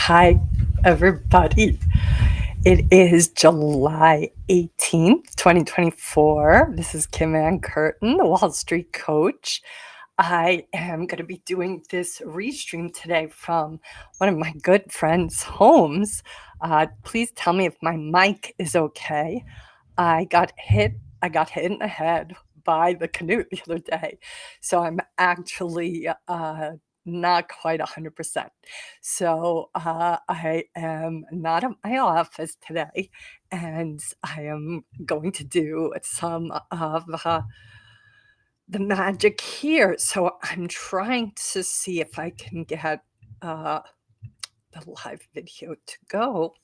Hi, everybody. It is July 18th, 2024. This is Kim Ann Curtin, the Wall Street Coach. I am going to be doing this restream today from one of my good friends' homes. Please tell me if my mic is okay. I got hit. I got hit in the head by the canoe the other day, so I'm actually not quite 100%. So I am not at my office today, and I am going to do some of the magic here. So I'm trying to see if I can get uh, the live video to go,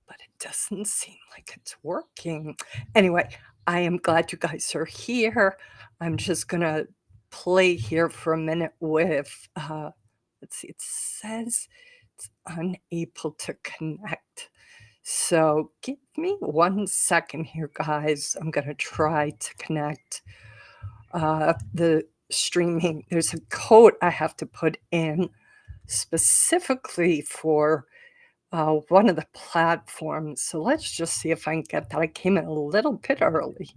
but it doesn't seem like it's working. Anyway, I am glad you guys are here. I'm just gonna play here for a minute with, let's see, it says it's unable to connect. So give me 1 second here, guys. I'm gonna try to connect the streaming. There's a code I have to put in specifically for one of the platforms. So let's just see if I can get that. I came in a little bit early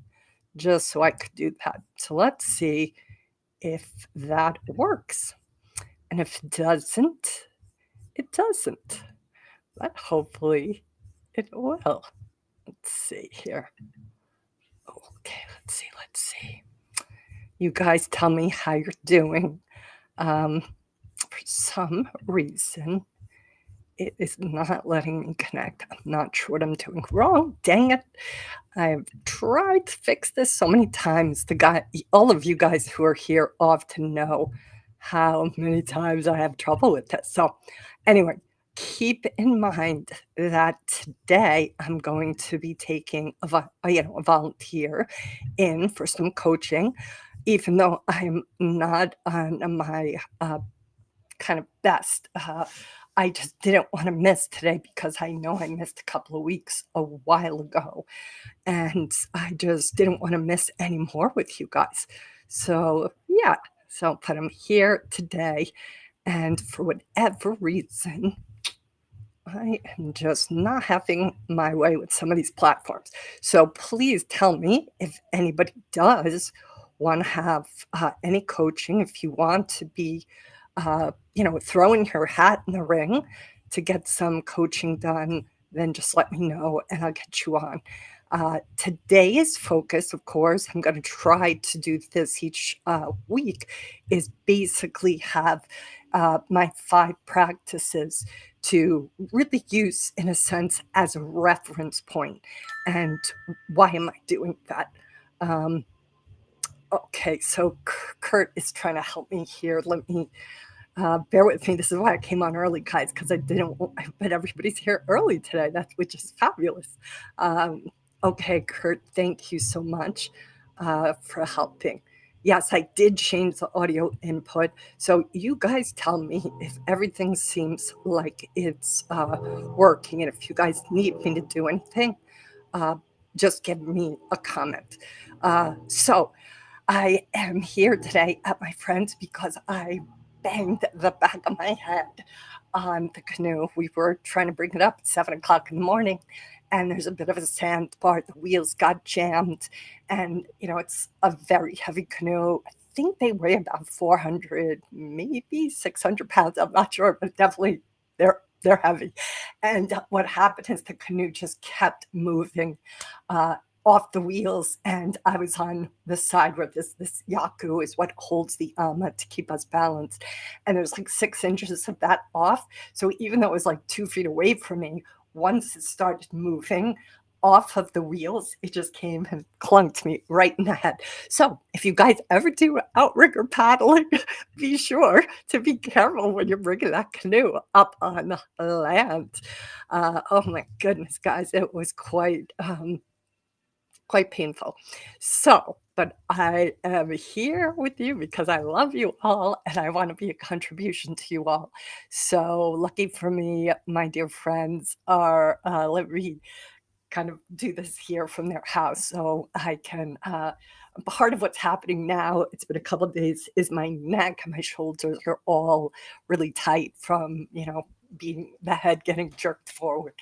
just so I could do that. So let's see if that works. And if it doesn't, it doesn't. But hopefully it will. Let's see here. Okay, let's see. You guys tell me how you're doing. For some reason, it is not letting me connect. I'm not sure what I'm doing wrong. Dang it. I've tried to fix this so many times. All of you guys who are here often know how many times I have trouble with this. So, anyway, keep in mind that today I'm going to be taking a volunteer in for some coaching, even though I'm not on my kind of best. I just didn't want to miss today because I know I missed a couple of weeks a while ago, and I just didn't want to miss any more with you guys. So, yeah, but I'm here today, and for whatever reason, I am just not having my way with some of these platforms. So please tell me if anybody does want to have any coaching, if you want to be, throwing your hat in the ring to get some coaching done, then just let me know and I'll get you on. Today's focus, of course, I'm going to try to do this each week, is basically have my 5 practices to really use, in a sense, as a reference point. And why am I doing that? Um, okay, so Kurt is trying to help me here. Let me bear with me. This is why I came on early, guys, because I bet everybody's here early today. Which is fabulous. Um, okay, Kurt, thank you so much for helping. Yes, I did change the audio input. So you guys tell me if everything seems like it's working, and if you guys need me to do anything, uh, just give me a comment. So I am here today at my friend's because I banged the back of my head on the canoe. We were trying to bring it up at 7 o'clock in the morning, and there's a bit of a sandbar. The wheels got jammed, and it's a very heavy canoe. I think they weigh about 400, maybe 600 pounds. I'm not sure, but definitely they're heavy. And what happened is the canoe just kept moving. Uh, Off the wheels, and I was on the side where this yaku is what holds the ama to keep us balanced, and there's like 6 inches of that off. So even though it was like 2 feet away from me, once it started moving off of the wheels, it just came and clunked me right in the head. So if you guys ever do outrigger paddling, be sure to be careful when you're bringing that canoe up on land. Oh my goodness, guys, it was quite painful. So, but I am here with you because I love you all and I want to be a contribution to you all. So, lucky for me, my dear friends are, let me kind of do this here from their house so I can. Part of what's happening now, it's been a couple of days, is my neck and my shoulders are all really tight from, being the head getting jerked forward.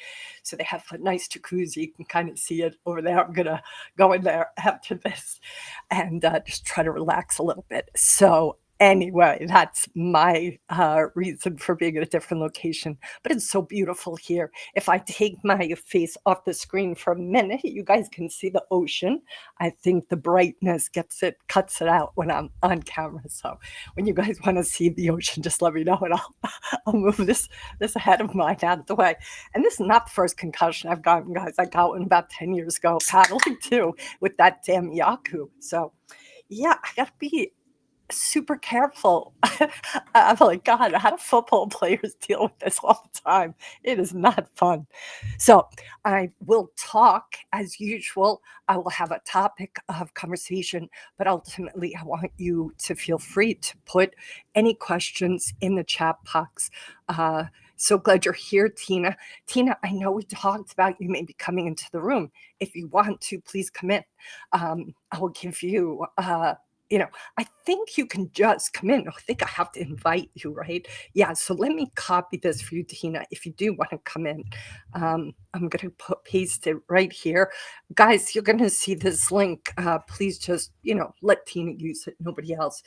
So they have a nice jacuzzi. You can kind of see it over there. I'm going to go in there after this and just try to relax a little bit. So anyway, that's my reason for being at a different location. But it's so beautiful here. If I take my face off the screen for a minute, you guys can see the ocean. I think the brightness cuts it out when I'm on camera. So when you guys want to see the ocean, just let me know and I'll move this head of mine out of the way. And this is not the first concussion I've gotten, guys. I got one about 10 years ago, paddling too, with that damn Yaku. So yeah, I gotta be super careful. I'm like, God, how do football players deal with this all the time? It is not fun. So I will talk as usual. I will have a topic of conversation, but ultimately, I want you to feel free to put any questions in the chat box. So glad you're here, Tina. Tina, I know we talked about you maybe coming into the room. If you want to, please come in. I will give you I think you can just come in. I think I have to invite you, right? Yeah, so let me copy this for you, Tina, if you do want to come in. I'm going to paste it right here. Guys, you're going to see this link. Please just, let Tina use it, nobody else.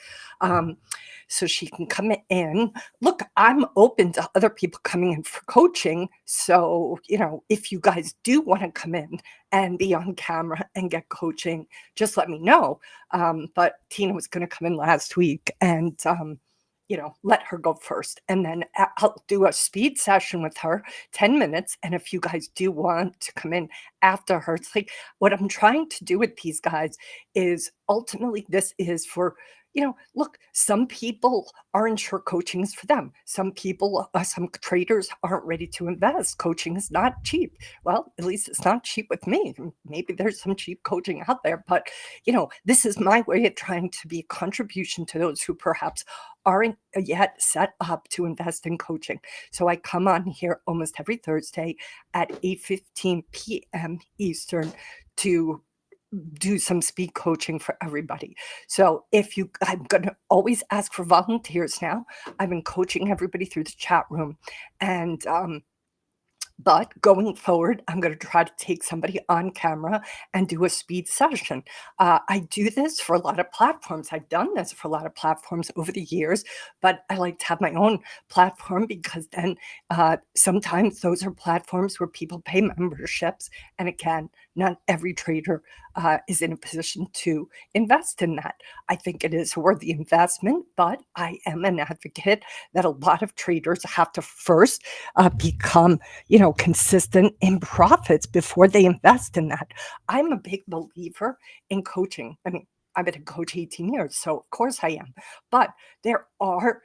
So she can come in. Look, I'm open to other people coming in for coaching. So, if you guys do want to come in and be on camera and get coaching, just let me know. But Tina was going to come in last week and, let her go first. And then I'll do a speed session with her, 10 minutes. And if you guys do want to come in after her, it's like what I'm trying to do with these guys is ultimately this is for, look, some people aren't sure coaching is for them. Some people, some traders aren't ready to invest. Coaching is not cheap. Well, at least it's not cheap with me. Maybe there's some cheap coaching out there, but this is my way of trying to be a contribution to those who perhaps aren't yet set up to invest in coaching. So I come on here almost every Thursday at 8:15 p.m. Eastern to do some speed coaching for everybody. So I'm going to always ask for volunteers now. I've been coaching everybody through the chat room and but going forward, I'm going to try to take somebody on camera and do a speed session. I do this for a lot of platforms. I've done this for a lot of platforms over the years, but I like to have my own platform because then sometimes those are platforms where people pay memberships. And again, not every trader is in a position to invest in that. I think it is a worthy investment, but I am an advocate that a lot of traders have to first become consistent in profits before they invest in that. I'm a big believer in coaching. I mean, I've been a coach 18 years, so of course I am. But there are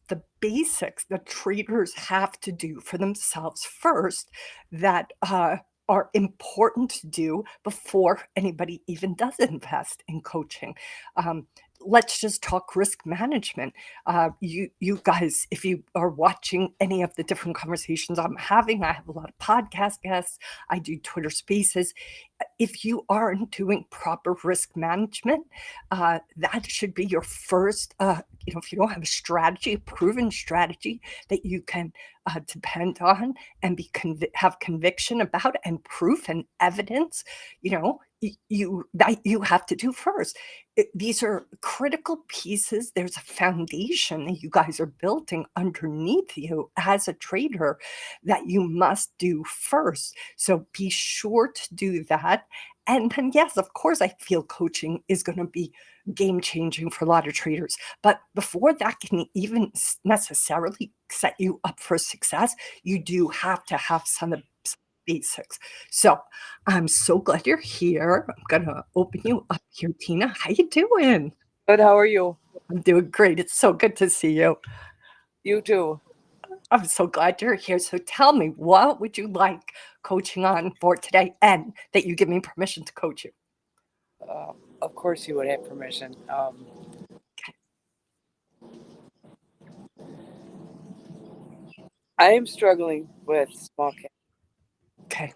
the basics that traders have to do for themselves first that are important to do before anybody even does invest in coaching. Let's just talk risk management. You guys, if you are watching any of the different conversations I'm having, I have a lot of podcast guests. I do Twitter Spaces. If you aren't doing proper risk management, that should be your first. If you don't have a strategy, a proven strategy that you can depend on and have conviction about and proof and evidence, you have to do first. These are critical pieces. There's a foundation that you guys are building underneath you as a trader that you must do first. So be sure to do that. And then, yes, of course, I feel coaching is going to be game changing for a lot of traders. But before that can even necessarily set you up for success, you do have to have some basics. So I'm so glad you're here. I'm gonna open you up here, Tina. How you doing? Good. How are you? I'm doing great. It's so good to see you. You too. I'm so glad you're here. So tell me, what would you like coaching on for today, and that you give me permission to coach you? Of course, you would have permission. I am struggling with small caps, Okay.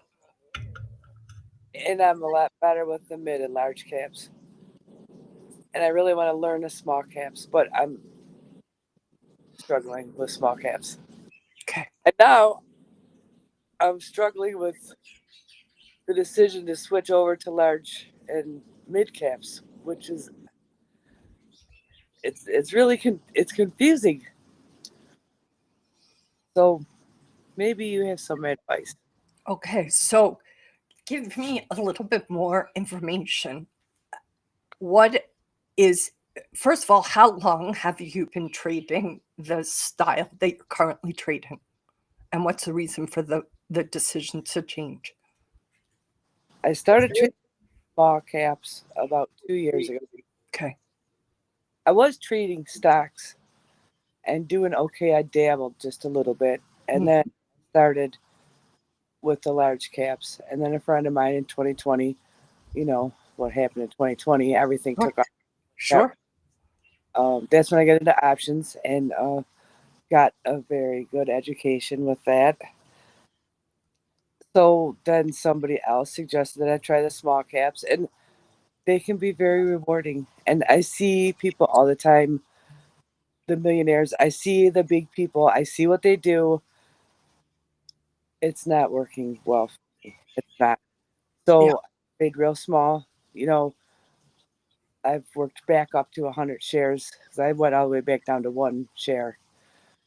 and I'm a lot better with the mid and large caps. And I really want to learn the small caps, but I'm struggling with small caps. And now I'm struggling with the decision to switch over to large and mid caps, which is it's really it's confusing. So maybe you have some advice. Okay, so give me a little bit more information. What is, first of all, how long have you been trading the style that you're currently trading? And what's the reason for the decision to change? I started trading small caps about 2 years ago. Okay. I was trading stocks and doing okay. I dabbled just a little bit, and Mm, then started with the large caps. And then a friend of mine in 2020, you know what happened in 2020, everything sure. took off. Sure. That's when I got into options and got a very good education with that. So then somebody else suggested that I try the small caps, and they can be very rewarding. And I see people all the time, the millionaires. I see the big people. I see what they do. It's not working well for me. It's not. Yeah. So I stayed real small. You know, I've worked back up to 100 shares because I went all the way back down to one share.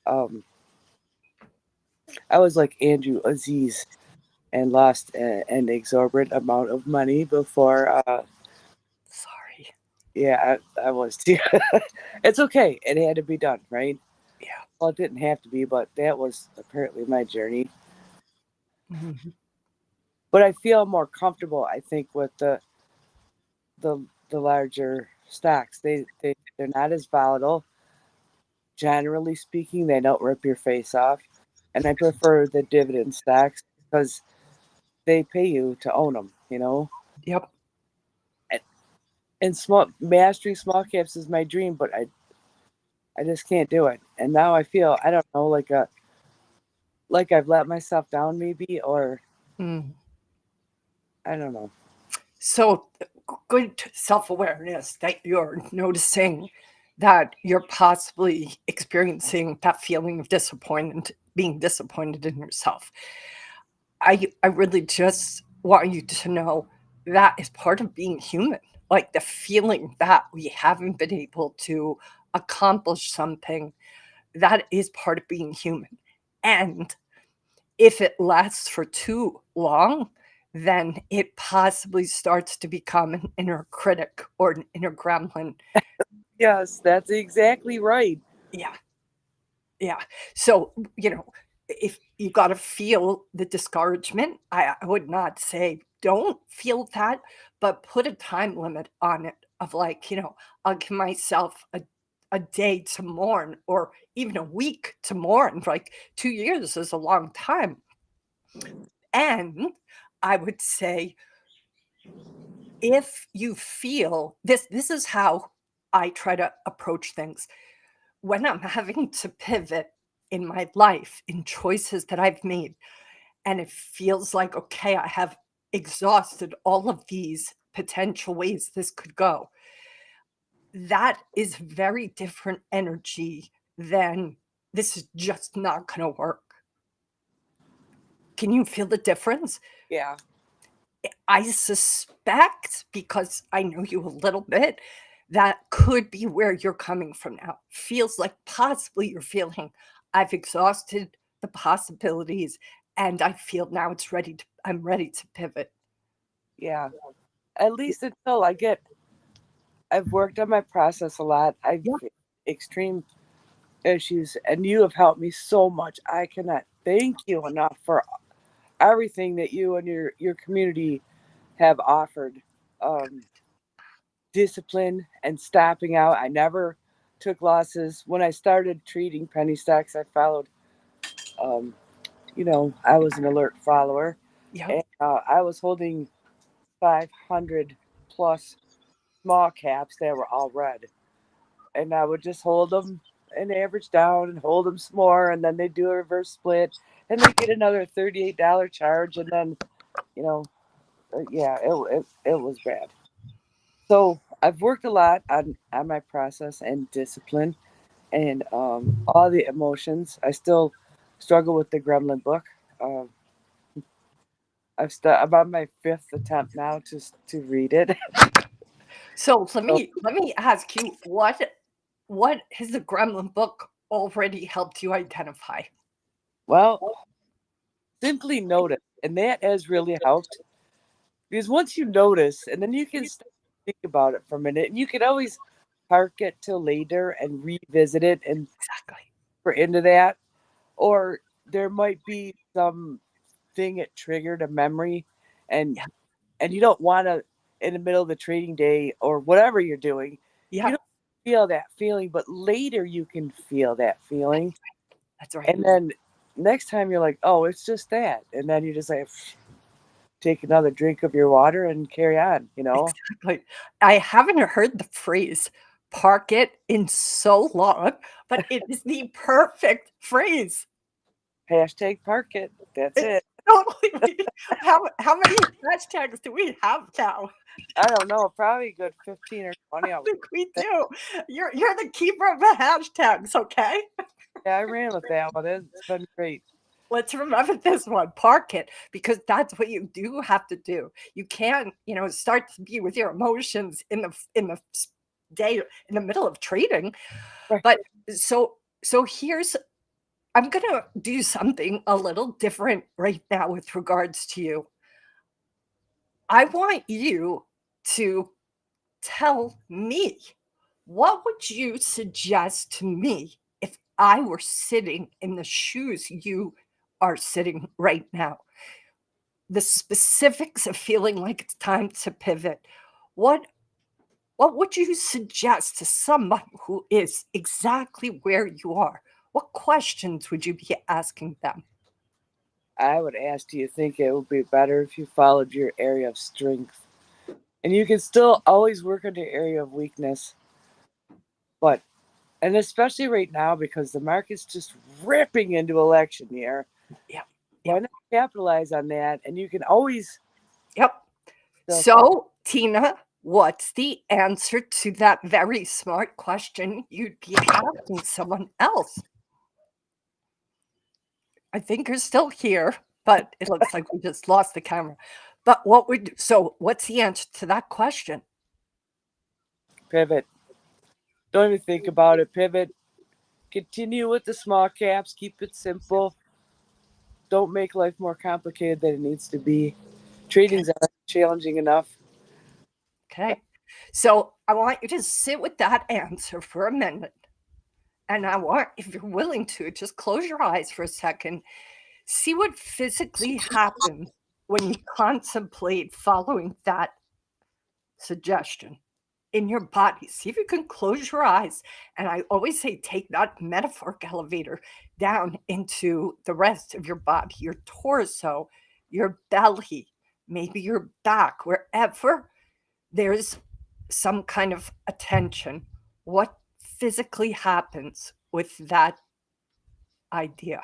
Um, I was like Andrew Aziz and lost an exorbitant amount of money before. Sorry. Yeah, I was too. It's okay. It had to be done, right? Yeah. Well, it didn't have to be, but that was apparently my journey. Mhm. But I feel more comfortable, I think, with the larger stocks. They're not as volatile. Generally speaking, they don't rip your face off. And I prefer the dividend stocks because they pay you to own them, you know? Yep. And, and small mastering small caps is my dream, but I just can't do it. And now I feel, I don't know, like I've let myself down maybe, or Mm. I don't know. So good self awareness that you're noticing that you're possibly experiencing that feeling of disappointment, being disappointed in yourself. I really just want you to know that is part of being human. Like the feeling that we haven't been able to accomplish something, that is part of being human. And if it lasts for too long, then it possibly starts to become an inner critic or an inner gremlin. Yes, that's exactly right. Yeah, yeah. So, if you got to feel the discouragement, I would not say don't feel that, but put a time limit on it of like, I'll give myself a day to mourn or even a week to mourn. Like 2 years is a long time. And I would say if you feel this is how I try to approach things. When I'm having to pivot in my life, in choices that I've made, and it feels like, okay, I have exhausted all of these potential ways this could go. That is very different energy than this is just not going to work. Can you feel the difference? Yeah. I suspect, because I know you a little bit, that could be where you're coming from now. Feels like possibly you're feeling, I've exhausted the possibilities and I feel now I'm ready to pivot. Yeah. At least until I've worked on my process a lot. I've Yeah. extreme issues, and you have helped me so much. I cannot thank you enough for everything that you and your community have offered. Um, Discipline and stopping out. I never took losses. When I started treating penny stocks, I followed. Um, I was an alert follower, Yep. and I was holding 500 plus small caps that were all red, and I would just hold them and average down and hold them some more, and then they do a reverse split, and they get another $38 charge, and then you know, yeah, it was bad. So I've worked a lot on my process and discipline and all the emotions. I still struggle with the Gremlin book. Um, I'm on my fifth attempt now to read it. So let So, me ask you, what has the Gremlin book already helped you identify? well, simply notice, and that has really helped because once you notice, and then you can stop and think about it for a minute, and you can always park it till later and revisit it and Exactly. we're into that. Or there might be some thing it triggered a memory, and Yeah. you don't want to in the middle of the trading day or whatever you're doing, you Yeah. don't feel that feeling, but later you can feel that feeling, That's right. and then next time you're like, oh, it's just that, and then you just like take another drink of your water and carry on, you know. Exactly. I haven't heard the phrase "park it" in so long, but it is the perfect phrase. Hashtag park it, that's It it. totally. How many hashtags do we have now? I don't know, probably a good 15 or I 20 of think we them. do. You're the keeper of the hashtags, okay? Yeah, I ran with that one. It's been great. Let's remember this one, park it, because that's what you do have to do. You can't, start to be with your emotions in the day in the middle of trading. Right. But so here's I'm gonna do something a little different right now with regards to you. I want you to tell me, what would you suggest to me if I were sitting in the shoes you are sitting right now? The specifics of feeling like it's time to pivot. What what would you suggest to someone who is exactly where you are? What questions would you be asking them? I would ask, do you think it would be better if you followed your area of strength? And you can still always work on your area of weakness, but and especially right now because the market's just ripping into election year. Yep. Why Yep. not capitalize on that? And you can always Yep. still follow. So, Tina, what's the answer to that very smart question you'd be asking someone else? I think you're still here, but it looks like we just lost the camera. But what's the answer to that question? Pivot. Don't even think about it. Pivot. Continue with the small caps. Keep it simple. Don't make life more complicated than it needs to be. Okay. Trading's challenging enough. Okay. So I want you to sit with that answer for a minute. And I want, if you're willing to, just close your eyes for a second. See what physically happens when you contemplate following that suggestion in your body. See if you can close your eyes. And I always say, take that metaphoric elevator down into the rest of your body, your torso, your belly, maybe your back, wherever there's some kind of attention. What physically happens with that idea?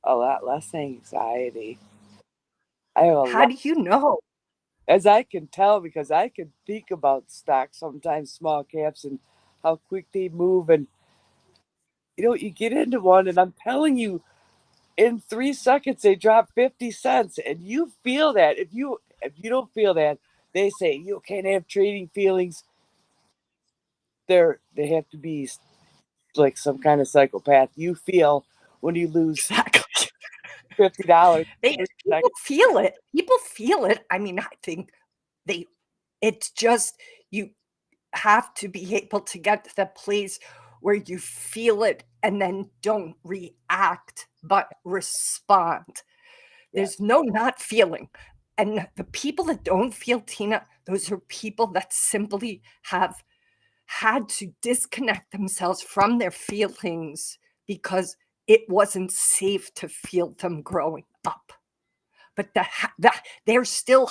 A lot less anxiety. I have a How lot, do you know? as I can tell, because I can think about stocks sometimes, small caps, and how quick they move. And you get into one, and I'm telling you, in 3 seconds they drop 50 cents, and you feel that. If you don't feel that, they say you can't have trading feelings. They have to be like some kind of psychopath. You feel when you lose Exactly. $50 They in People 3 seconds. feel it. People feel it. I mean, I think they it's just you have to be able to get to the place where you feel it and then don't react, but respond. Yeah. There's no not feeling. And the people that don't feel, Tina, those are people that simply have had to disconnect themselves from their feelings because it wasn't safe to feel them growing up. But they're still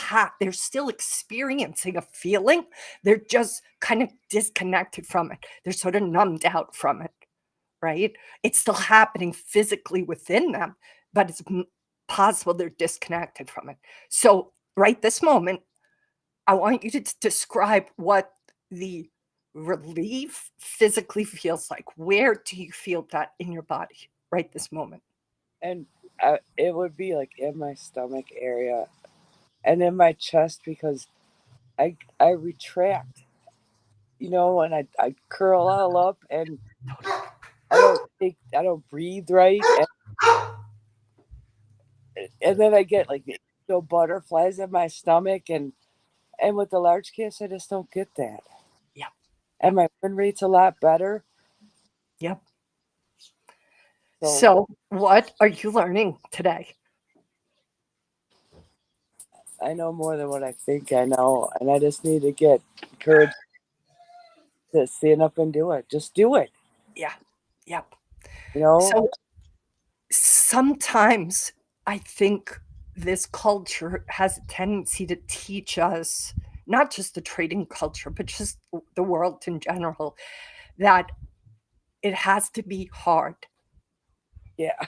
experiencing a feeling. They're just kind of disconnected from it. They're sort of numbed out from it, right? It's still happening physically within them, but it's possible they're disconnected from it. So, right this moment, I want you to describe what the relief physically feels like. Where do you feel that in your body right this moment? and it would be like in my stomach area and in my chest because I retract, and I curl all up and I don't breathe right, and then I get like butterflies in my stomach, and with the large case I just don't get that. Yep. And my win rate's a lot better. Yep. So So, what are you learning today? I know more than what I think I know, and I just need to get courage to stand up and do it. Just do it. Yeah. Yep. You know? So, sometimes I think this culture has a tendency to teach us, not just the trading culture, but just the world in general, that it has to be hard. Yeah.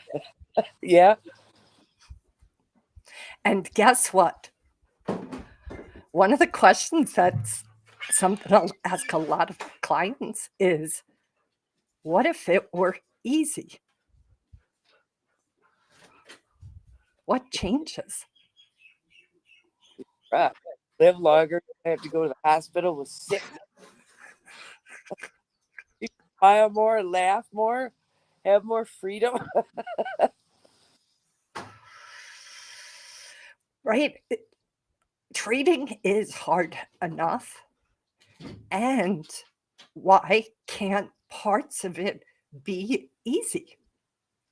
Yeah. And guess what? One of the questions that's something I'll ask a lot of clients is, what if it were easy? What changes? Right. Live longer. I have to go to the hospital with sickness. Smile more, laugh more, have more freedom. Right? Trading is hard enough. And why can't parts of it be easy?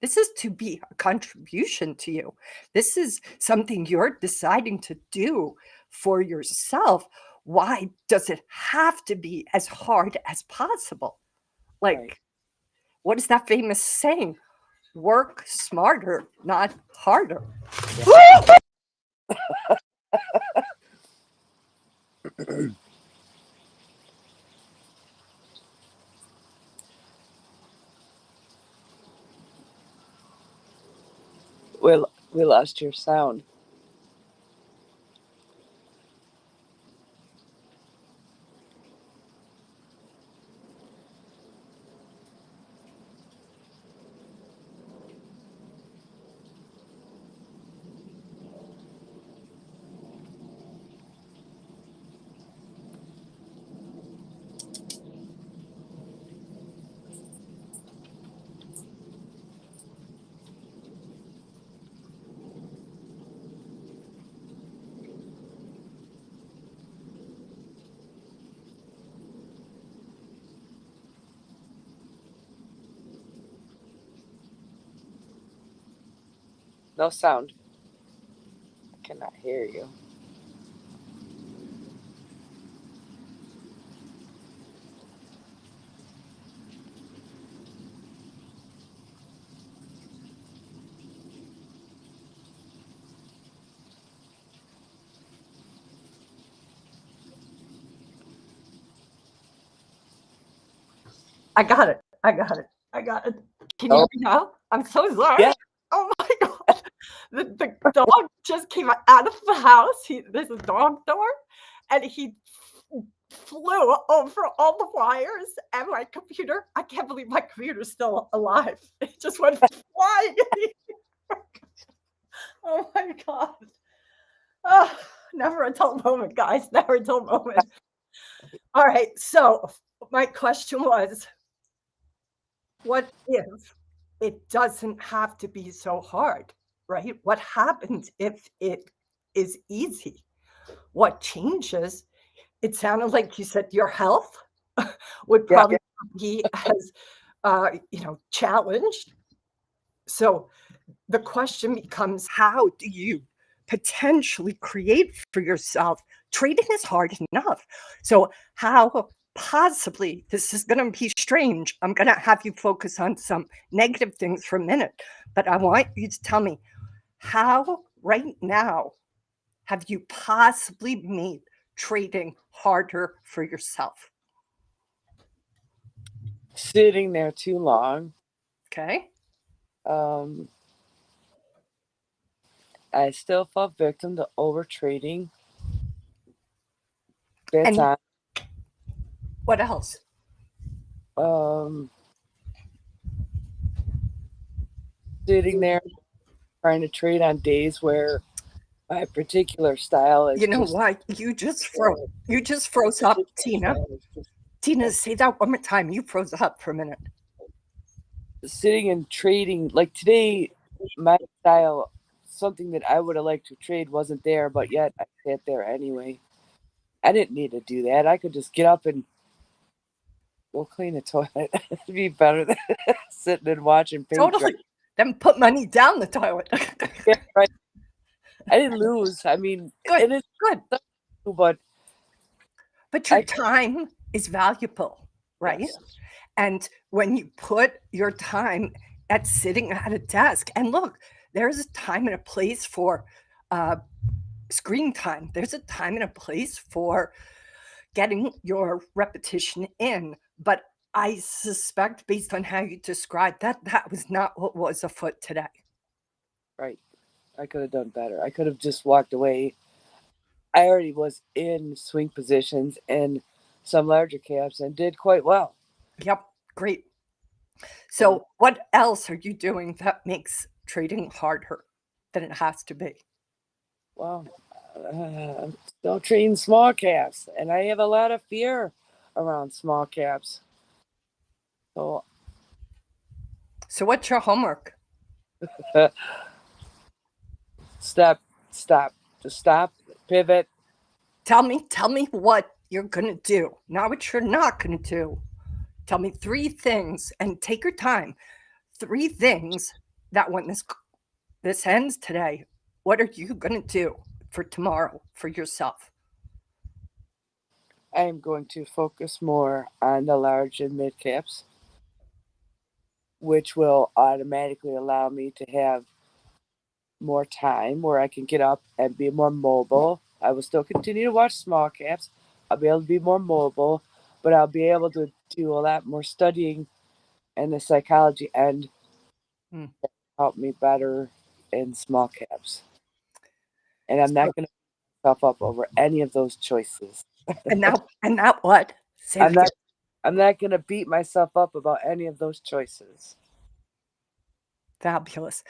This is to be a contribution to you. This is something you're deciding to do for yourself. Why does it have to be as hard as possible? Like, Right. what is that famous saying? Work smarter, not harder. We lost your sound. No sound. I cannot hear you. I got it. I got it. I got it. Can you hear Oh, me now? I'm so sorry. yeah. Oh my god. The dog just came out of the house. There's a dog door, and he flew over all the wires and my computer. I can't believe my computer's still alive. It just went flying. Oh my god. Oh, never a dull moment, guys. Never a dull moment. All right. So my question was, what if it doesn't have to be so hard, right? What happens if it is easy? What changes? It sounded like you said your health would Yeah. probably be as challenged. So the question becomes, how do you potentially create for yourself? Trading is hard enough. So how possibly, this is going to be strange. I'm going to have you focus on some negative things for a minute, but I want you to tell me, how right now have you possibly made trading harder for yourself? Sitting there too long. Okay. Um, I still fall victim to over trading. Bits And on. what else? Um, Sitting there trying to trade on days where my particular style is You know just what? You just froze up, Tina. Tina, say that one more time. You froze up for a minute. sitting and trading. Like today, my style, something that I would have liked to trade wasn't there, but yet I sat there anyway. I didn't need to do that. I could just get up and go clean the toilet. It'd be better than sitting and watching paint dry. Totally. Then put money down the toilet. Yeah, right. I didn't lose. I mean, Good, it is, good. but But your I time is valuable, right? yes, And when you put your time at sitting at a desk, and look, there's a time and a place for uh, screen time. There's a time and a place for getting your repetition in. But I suspect, based on how you described that, that was not what was afoot today. right. I could have done better. I could have just walked away. I already was in swing positions in some larger caps and did quite well. Yep, great. So, So, what else are you doing that makes trading harder than it has to be? well, still trading small caps, and I have a lot of fear around small caps. So, So, what's your homework? stop, stop, just stop, pivot. Tell me what you're gonna do, not what you're not gonna do. Tell me three things, and take your time. Three things that when this ends today, what are you gonna do for tomorrow for yourself? I am going to focus more on the large and mid caps, which will automatically allow me to have more time where I can get up and be more mobile. I will still continue to watch small caps. I'll be able to be more mobile, but I'll be able to do a lot more studying and the psychology end Hmm. help me better in small caps. And I'm So, not going to put myself up over any of those choices. and now what? Say it I'm again. not I'm not going to beat myself up about any of those choices. Fabulous.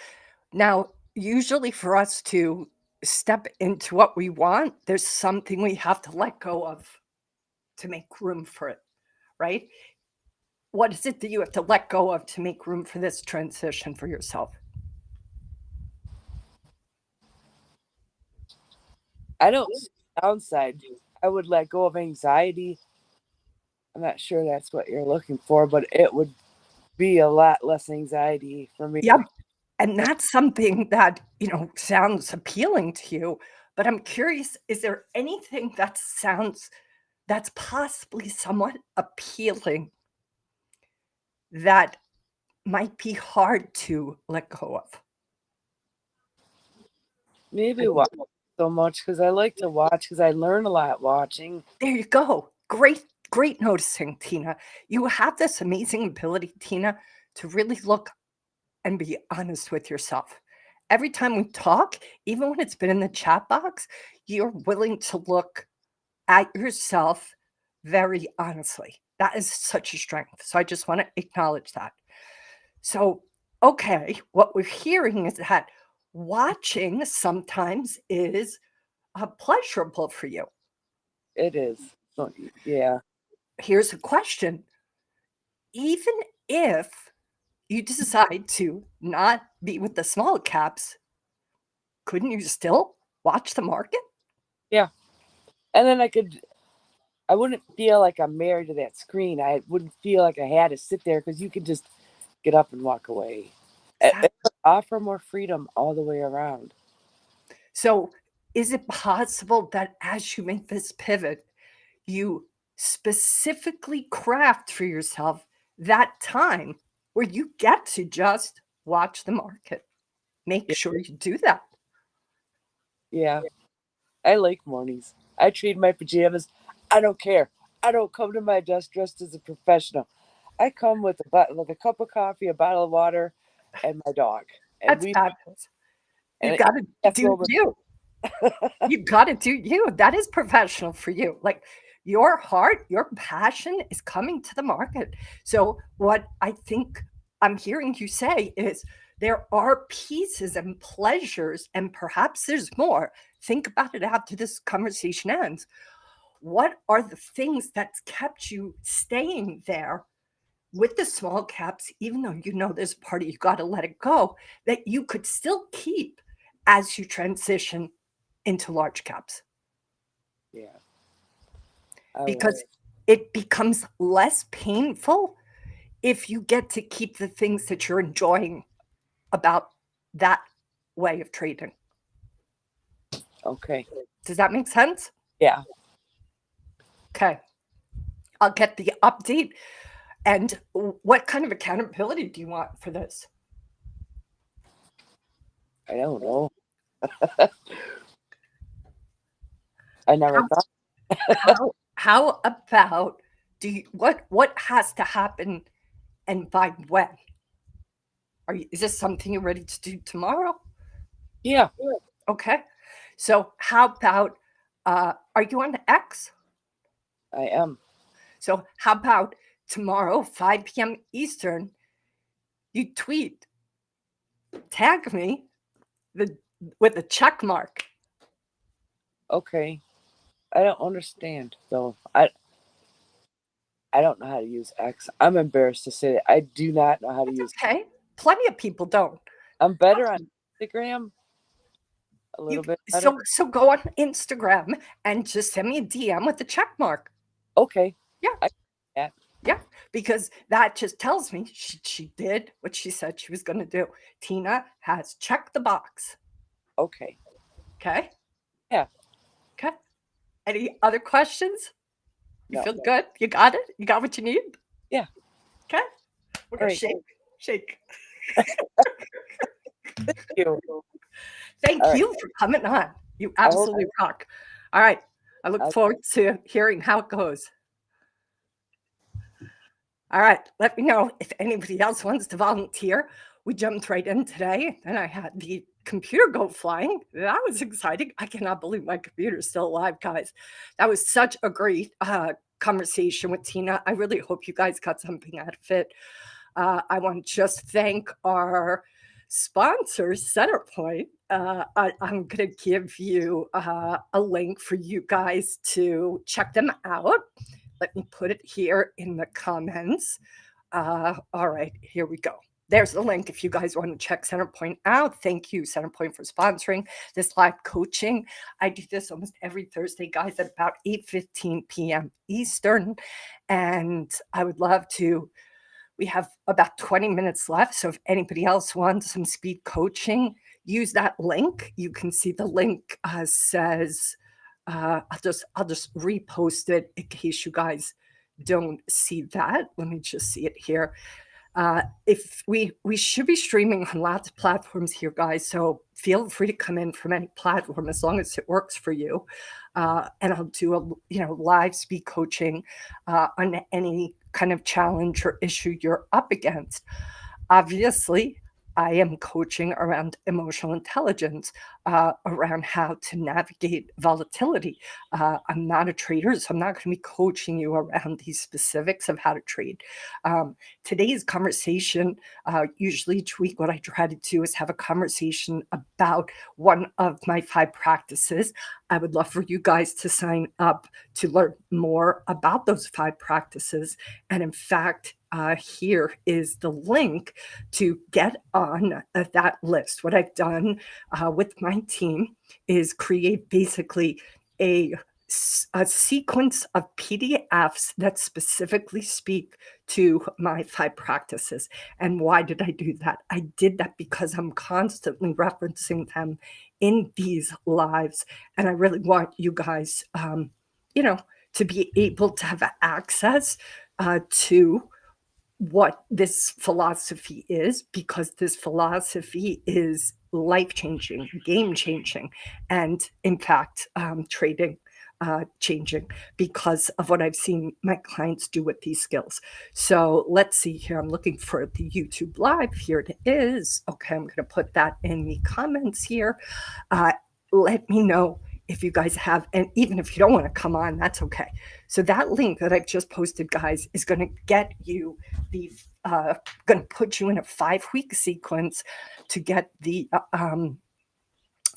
Now, usually for us to step into what we want, there's something we have to let go of to make room for it, right? What is it that you have to let go of to make room for this transition for yourself? I don't see the downside. I would let go of anxiety. I'm not sure that's what you're looking for, but it would be a lot less anxiety for me. Yep. And that's something that, sounds appealing to you. But I'm curious, is there anything that sounds that's possibly somewhat appealing that might be hard to let go of? Maybe watch so much because I like to watch because I learn a lot watching. There you go. Great, great noticing, Tina. You have this amazing ability, Tina, to really look and be honest with yourself. Every time we talk, even when it's been in the chat box, you're willing to look at yourself very honestly. That is such a strength. So I just want to acknowledge that. So, okay, what we're hearing is that watching sometimes is pleasurable for you. It is. So, yeah. Here's a question. Even if you decide to not be with the small caps, couldn't you still watch the market? Yeah. And then I wouldn't feel like I'm married to that screen. I wouldn't feel like I had to sit there because you could just get up and walk away. It would offer more freedom all the way around. So, is it possible that as you make this pivot, you specifically craft for yourself that time where you get to just watch the market? Make Yeah. sure you do that. Yeah. I like mornings. I trade my pajamas. I don't care. I don't come to my desk dressed as a professional. I come with with a cup of coffee, a bottle of water, and my dog. And That's we fabulous. You and gotta that's do over. you. You gotta do you. That is professional for you. Like your heart, your passion is coming to the market. So what I think I'm hearing you say is There are pieces and pleasures, and perhaps there's more. Think about it after this conversation ends. What are the things that's kept you staying there with the small caps, even though you know there's a part of you got to let it go, that you could still keep as you transition into large caps? Yeah. I will. Because it becomes less painful if you get to keep the things that you're enjoying about that way of trading. Okay. Does that make sense? Yeah. Okay. I'll get the update. And what kind of accountability do you want for this? I don't know. I never How, thought. how about what has to happen and by when? Is this something you're ready to do tomorrow? Yeah. Okay. So how about are you on X? I am. So how about tomorrow, 5 p.m. Eastern, you tweet, tag me with a check mark. Okay. I don't understand though. I don't know how to use X. I'm embarrassed to say that I do not know how to use. Okay. Plenty of people don't. I'm better on Instagram. A little bit better. So go on Instagram and just send me a DM with the check mark. Okay. Yeah. Yeah. Yeah, because that just tells me she did what she said she was going to do. Tina has checked the box. Okay. Okay. Yeah. Okay. Any other questions? You No. feel good? You got it? You got what you need? Yeah. Okay. We're going Great. to shake. Thank you. Thank All right. you for coming on. You absolutely rock. All right. I look I'll- forward to hearing how it goes. All right. Let me know if anybody else wants to volunteer. We jumped right in today, and I had the computer go flying. That was exciting. I cannot believe my computer's still alive, guys. That was such a great conversation with Tina. I really hope you guys got something out of it. I want to just thank our sponsor, Centerpoint. I'm going to give you a link for you guys to check them out. Let me put it here in the comments. All right, here we go. There's the link if you guys want to check Centerpoint out. Thank you, Centerpoint, for sponsoring this live coaching. I do this almost every Thursday, guys, at about 8:15 p.m. Eastern. And I would love to. We have about 20 minutes left. So if anybody else wants some speed coaching, use that link. You can see the link says, I'll just repost it in case you guys don't see that. Let me just see it here. If we should be streaming on lots of platforms here, guys. So feel free to come in from any platform as long as it works for you. And I'll do a live speed coaching on any kind of challenge or issue you're up against. Obviously, I am coaching around emotional intelligence, around how to navigate volatility. I'm not a trader, so I'm not going to be coaching you around these specifics of how to trade. Today's conversation, usually each week, what I try to do is have a conversation about one of my 5 practices. I would love for you guys to sign up to learn more about those 5 practices. And in fact, here is the link to get on that list. What I've done with my team is create basically a sequence of PDFs that specifically speak to my 5 practices. And why did I do that? I did that because I'm constantly referencing them in these lives. And I really want you guys, to be able to have access to what this philosophy is, because this philosophy is life-changing, game-changing, and in fact, trading changing because of what I've seen my clients do with these skills. So let's see here. I'm looking for the YouTube live. Here it is. Okay, I'm going to put that in the comments here. Let me know if you guys have, and even if you don't want to come on, that's okay. So that link that I've just posted, guys, is going to get you the, going to put you in a 5-week sequence to get the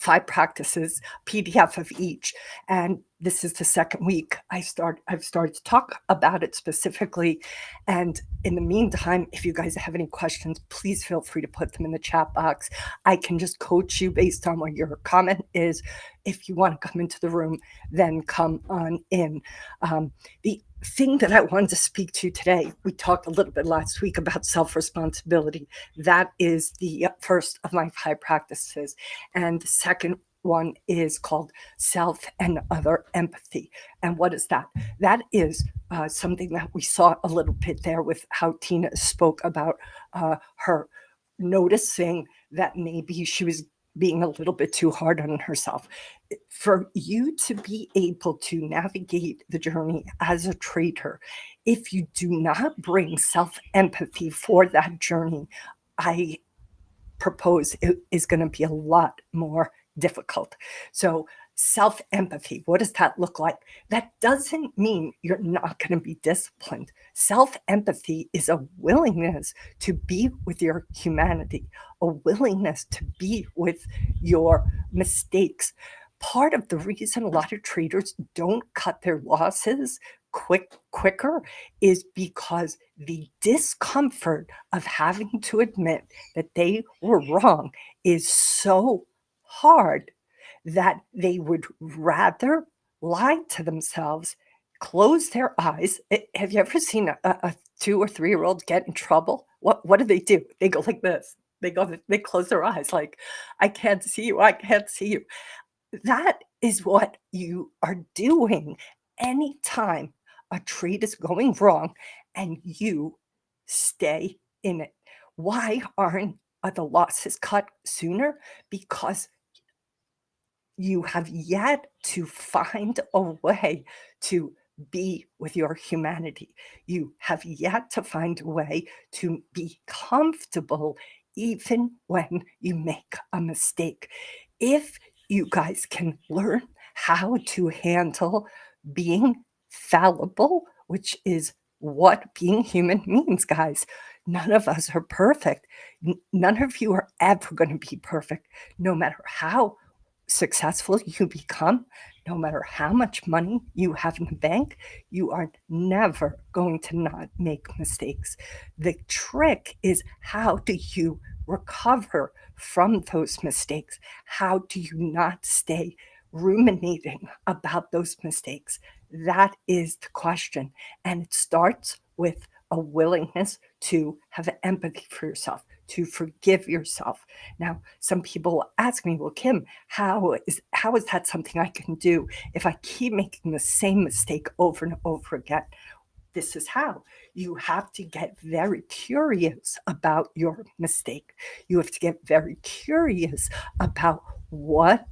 5 practices PDF of each. And this is the second week I've started to talk about it specifically. And in the meantime, if you guys have any questions, please feel free to put them in the chat box. I can just coach you based on what your comment is. If you want to come into the room, then come on in. The thing that I wanted to speak to today, we talked a little bit last week about self-responsibility. That is the first of my 5 practices. And the second one is called self and other empathy. And what is that? That is something that we saw a little bit there with how Tina spoke about her noticing that maybe she was being a little bit too hard on herself. For you to be able to navigate the journey as a trader, if you do not bring self-empathy for that journey, I propose it is going to be a lot more difficult. So self-empathy, what does that look like? That doesn't mean you're not going to be disciplined. Self-empathy is a willingness to be with your humanity, a willingness to be with your mistakes. Part of the reason a lot of traders don't cut their losses quicker is because the discomfort of having to admit that they were wrong is so hard that they would rather lie to themselves, close their eyes. Have you ever seen a 2 or 3-year-old get in trouble? What do? They go like this. They close their eyes like, I can't see you. I can't see you. That is what you are doing anytime a trade is going wrong and you stay in it. Why aren't the losses cut sooner? Because you have yet to find a way to be with your humanity. You have yet to find a way to be comfortable even when you make a mistake. If you guys can learn how to handle being fallible, which is what being human means, guys. None of us are perfect. None of you are ever going to be perfect, no matter how successful you become, no matter how much money you have in the bank, you are never going to not make mistakes. The trick is, how do you recover from those mistakes? How do you not stay ruminating about those mistakes? That is the question. And it starts with a willingness to have empathy for yourself, to forgive yourself. Now, some people will ask me, well, Kim, how is that something I can do if I keep making the same mistake over and over again? This is how. You have to get very curious about your mistake. You have to get very curious about what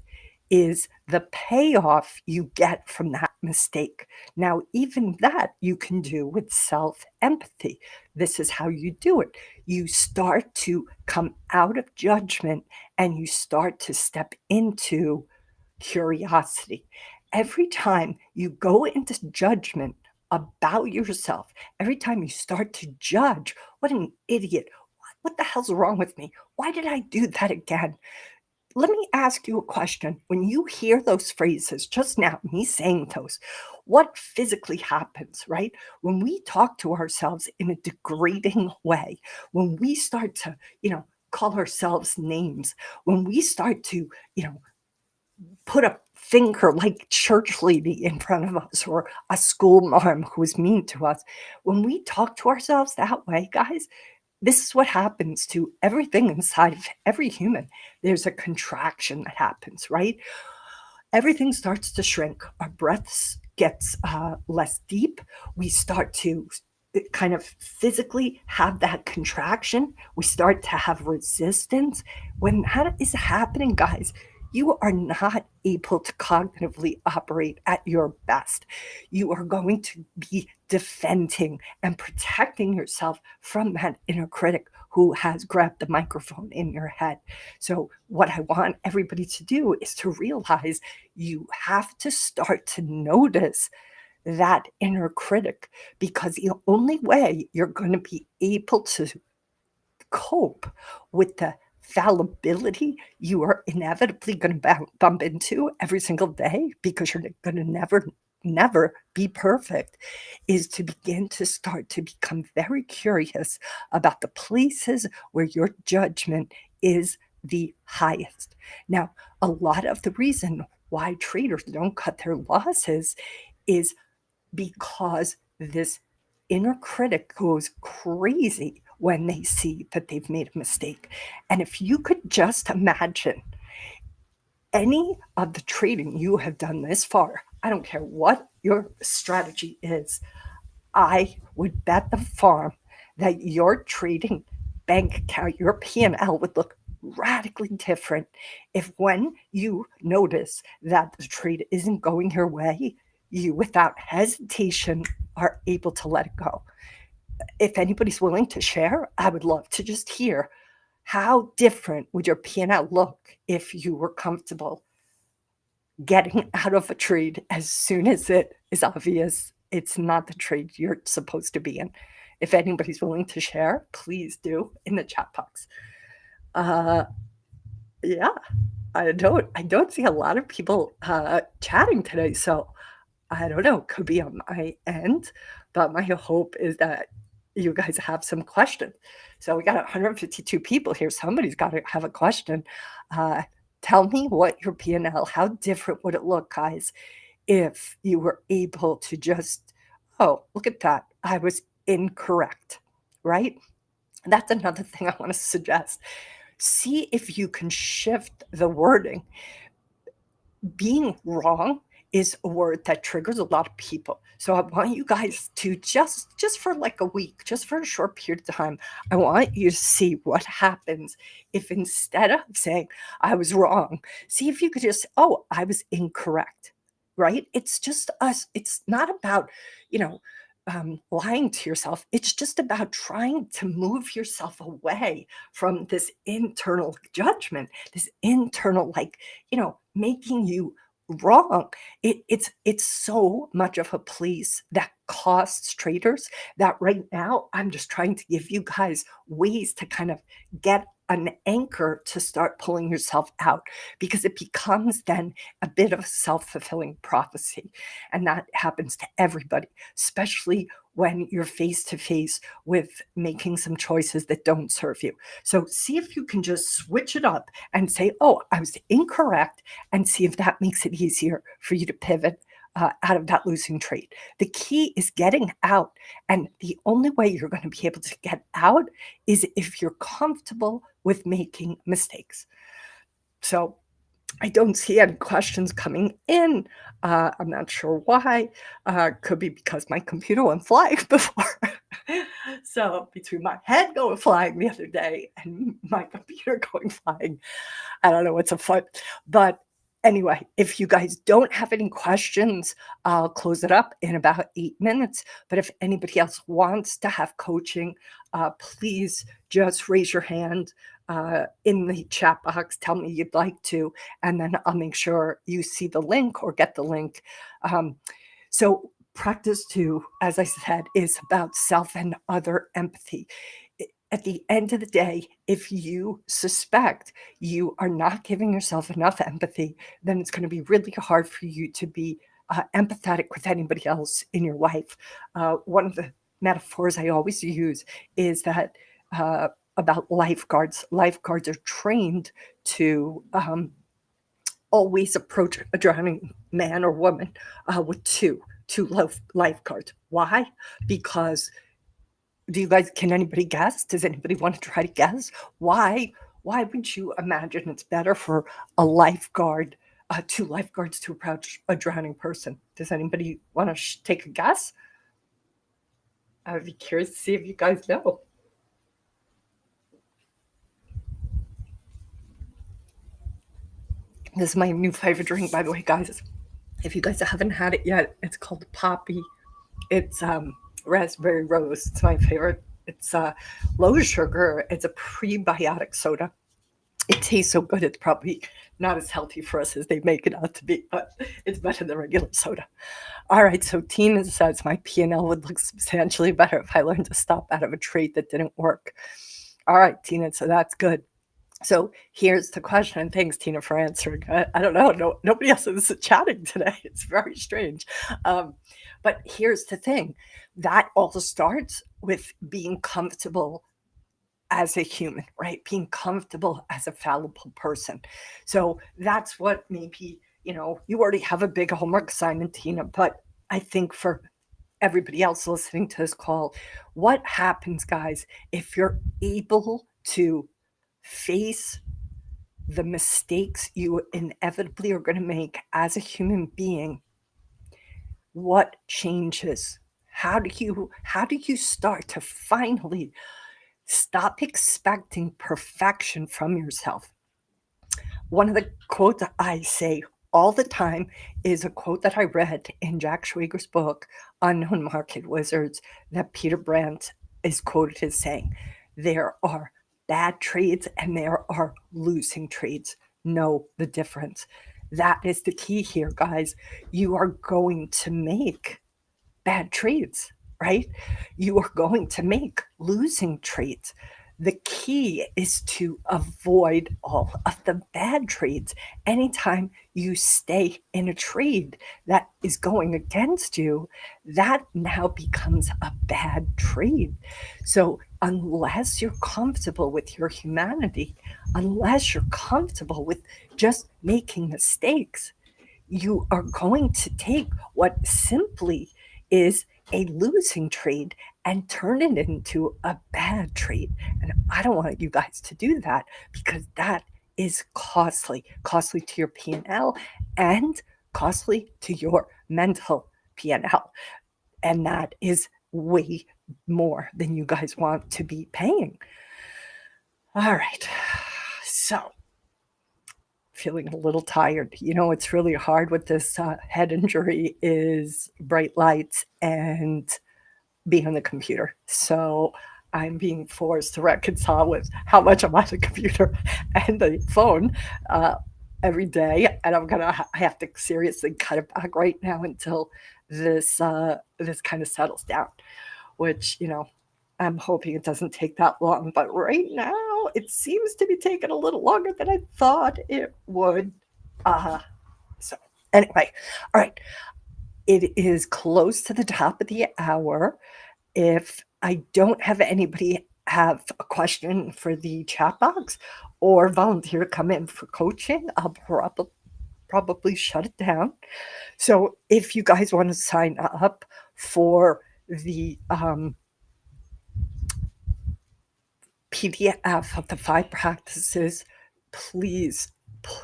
is the payoff you get from that mistake. Now, even that you can do with self-empathy. This is how you do it. You start to come out of judgment and you start to step into curiosity. Every time you go into judgment about yourself, every time you start to judge, what an idiot, what the hell's wrong with me? Why did I do that again? Let me ask you a question. When you hear those phrases, just now, me saying those, what physically happens, right? When we talk to ourselves in a degrading way, when we start to, call ourselves names, when we start to, put a finger like church lady in front of us or a school mom who is mean to us, when we talk to ourselves that way, guys, this is what happens to everything inside of every human. There's a contraction that happens, right? Everything starts to shrink. Our breaths gets less deep. We start to kind of physically have that contraction. We start to have resistance. When that is happening, guys, you are not able to cognitively operate at your best. You are going to be defending and protecting yourself from that inner critic who has grabbed the microphone in your head. So, what I want everybody to do is to realize you have to start to notice that inner critic, because the only way you're going to be able to cope with the fallibility you are inevitably going to bump into every single day, because you're going to never be perfect, is to begin to start to become very curious about the places where your judgment is the highest. Now, a lot of the reason why traders don't cut their losses is because this inner critic goes crazy when they see that they've made a mistake. And if you could just imagine any of the trading you have done this far, I don't care what your strategy is, I would bet the farm that your trading bank account, your P&L would look radically different if, when you notice that the trade isn't going your way, you without hesitation are able to let it go. If anybody's willing to share, I would love to just hear, how different would your P&L look if you were comfortable getting out of a trade as soon as it is obvious it's not the trade you're supposed to be in? If anybody's willing to share, please do in the chat box. Yeah, I don't see a lot of people chatting today, so I don't know, could be on my end, but my hope is that you guys have some questions. So we got 152 people here. Somebody's got to have a question. Uh, Tell me what your P&L, how different would it look, guys, if you were able to just, oh, look at that, I was incorrect, right? That's another thing I want to suggest. See if you can shift the wording. Being wrong is a word that triggers a lot of people. So I want you guys to just for like a week, just for a short period of time, I want you to see what happens if, instead of saying I was wrong, see if you could just, oh, I was incorrect, right? It's just us. It's not about, you know, lying to yourself. It's just about trying to move yourself away from this internal judgment, this internal, like, making you wrong. It's so much of a place that costs traders, that right now I'm just trying to give you guys ways to kind of get an anchor to start pulling yourself out, because it becomes then a bit of a self-fulfilling prophecy. And that happens to everybody, especially when you're face to face with making some choices that don't serve you. So see if you can just switch it up and say, oh, I was incorrect, and see if that makes it easier for you to pivot out of that losing trade. The key is getting out. And the only way you're going to be able to get out is if you're comfortable with making mistakes. So I don't see any questions coming in. I'm not sure why. Could be because my computer went flying before. So between my head going flying the other day and my computer going flying, I don't know what's afoot. But anyway, if you guys don't have any questions, I'll close it up in about 8 minutes. But if anybody else wants to have coaching, please just raise your hand in the chat box. Tell me you'd like to, and then I'll make sure you see the link or get the link. So practice 2, as I said, is about self and other empathy. At the end of the day, if you suspect you are not giving yourself enough empathy, then it's going to be really hard for you to be empathetic with anybody else in your life. One of the metaphors I always use is that about lifeguards. Lifeguards are trained to always approach a drowning man or woman with two lifeguards. Why? Because, can anybody guess? Does anybody want to try to guess? Why would you imagine it's better for a lifeguard, 2 lifeguards to approach a drowning person? Does anybody want to take a guess? I would be curious to see if you guys know. This is my new favorite drink, by the way, guys. If you guys haven't had it yet, it's called Poppy It's raspberry rose. It's my favorite. It's low sugar. It's a prebiotic soda. It tastes so good. It's probably not as healthy for us as they make it out to be, but it's better than regular soda. All right, so Tina says my P&L would look substantially better if I learned to stop out of a trade that didn't work. All right, Tina, so that's good. So here's the question, and thanks, Tina, for answering. I don't know, nobody else is chatting today. It's very strange. Um, but here's the thing, that also starts with being comfortable as a human, right? Being comfortable as a fallible person. So that's what maybe, you already have a big homework assignment, Tina, but I think for everybody else listening to this call, what happens, guys, if you're able to face the mistakes you inevitably are going to make as a human being? What changes? How do you start to finally stop expecting perfection from yourself? One of the quotes I say all the time is a quote that I read in Jack Schwager's book, Unknown Market Wizards, that Peter Brandt is quoted as saying, there are bad trades and there are losing trades. Know the difference. That is the key here, guys. You are going to make bad trades, right? You are going to make losing trades. The key is to avoid all of the bad trades. Anytime you stay in a trade that is going against you, that now becomes a bad trade. So, unless you're comfortable with your humanity, unless you're comfortable with just making mistakes, you are going to take what simply is a losing trade and turn it into a bad trade. And I don't want you guys to do that, because that is costly to your P&L and costly to your mental P&L. And that is way more than you guys want to be paying. All right. So, feeling a little tired. It's really hard with this head injury is bright lights and being on the computer. So I'm being forced to reconcile with how much I'm on the computer and the phone uh, every day, and I have to seriously cut it back right now until this kind of settles down. Which I'm hoping it doesn't take that long, but right now it seems to be taking a little longer than I thought it would. Uh, so anyway, all right, it is close to the top of the hour. If I don't have anybody have a question for the chat box or volunteer to come in for coaching, I'll probably shut it down. So if you guys want to sign up for the PDF of the 5 practices, please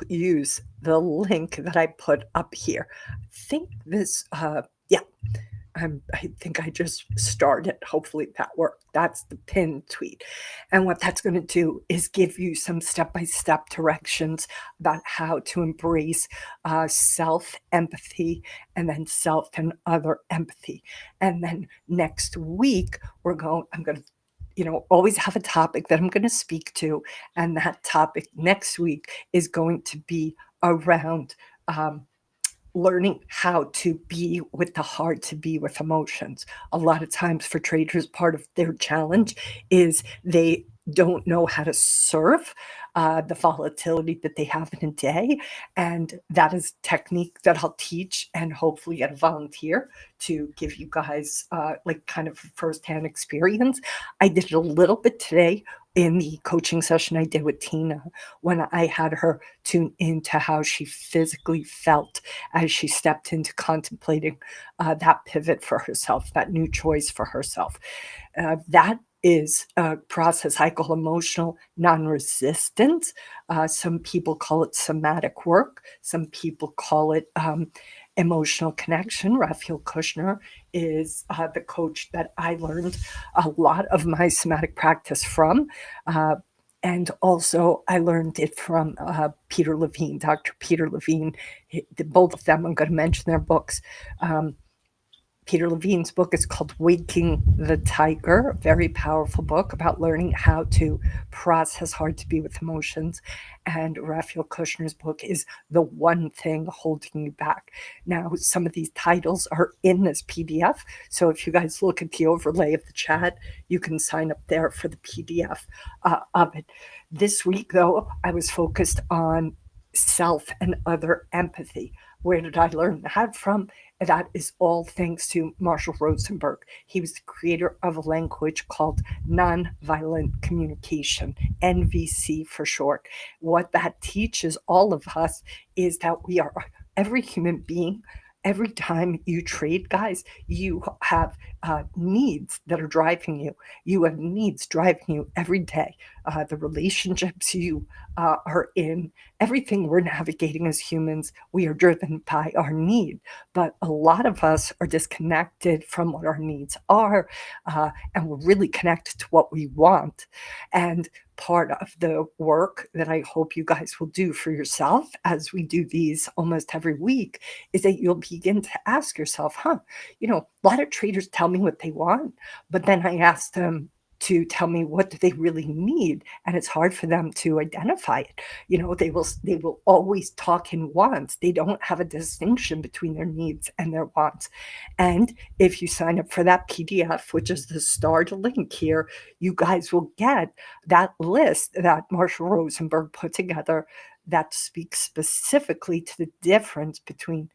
use the link that I put up here. I think yeah, I think I just started. Hopefully that worked. That's the pinned tweet. And what that's going to do is give you some step-by-step directions about how to embrace self-empathy and then self and other empathy. And then next week, I'm going to always have a topic that I'm going to speak to. And that topic next week is going to be around learning how to be with the hard to be with emotions. A lot of times for traders, part of their challenge is they don't know how to serve the volatility that they have in a day. And that is technique that I'll teach and hopefully get a volunteer to give you guys like kind of firsthand experience. I did it a little bit today in the coaching session I did with Tina, when I had her tune into how she physically felt as she stepped into contemplating that pivot for herself, that new choice for herself. That is a process I call emotional non-resistance. Some people call it somatic work. Some people call it emotional connection. Raphael Kushner is the coach that I learned a lot of my somatic practice from. And also, I learned it from Peter Levine, Dr. Peter Levine. Both of them, I'm going to mention their books. Peter Levine's book is called Waking the Tiger, a very powerful book about learning how to process hard to be with emotions. And Raphael Kushner's book is The One Thing Holding You Back. Now, some of these titles are in this PDF. So if you guys look at the overlay of the chat, you can sign up there for the PDF of it. This week, though, I was focused on self and other empathy. Where did I learn that from? That is all thanks to Marshall Rosenberg. He was the creator of a language called nonviolent communication, NVC for short. What that teaches all of us is that we are, every human being, every time you trade, guys, you have needs that are driving you. You have needs driving you every day. The relationships you are in, everything we're navigating as humans, we are driven by our need. But a lot of us are disconnected from what our needs are, and we're really connected to what we want. And part of the work that I hope you guys will do for yourself as we do these almost every week is that you'll begin to ask yourself, a lot of traders tell me what they want, but then I ask them to tell me what do they really need, and it's hard for them to identify it. They will always talk in wants. They don't have a distinction between their needs and their wants. And if you sign up for that PDF, which is the starred link here, you guys will get that list that Marshall Rosenberg put together that speaks specifically to the difference between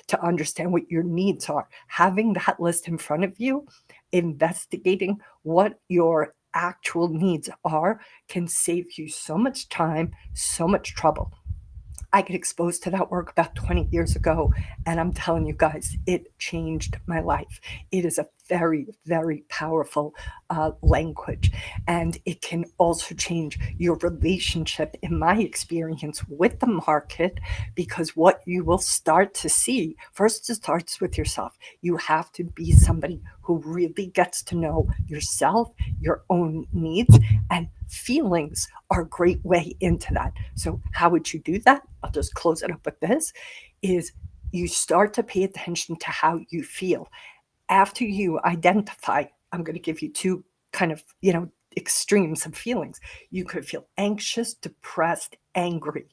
to understand what your needs are. Having that list in front of you, investigating what your actual needs are, can save you so much time, so much trouble. I got exposed to that work about 20 years ago, and I'm telling you guys, it changed my life. It is a very, very powerful language, and it can also change your relationship, in my experience, with the market, because what you will start to see first, it starts with yourself. You have to be somebody who really gets to know yourself, your own needs, and feelings are a great way into that. So how would you do that? I'll just close it up with this, is you start to pay attention to how you feel. After you identify, I'm going to give you two kind of, extremes of feelings. You could feel anxious, depressed, angry.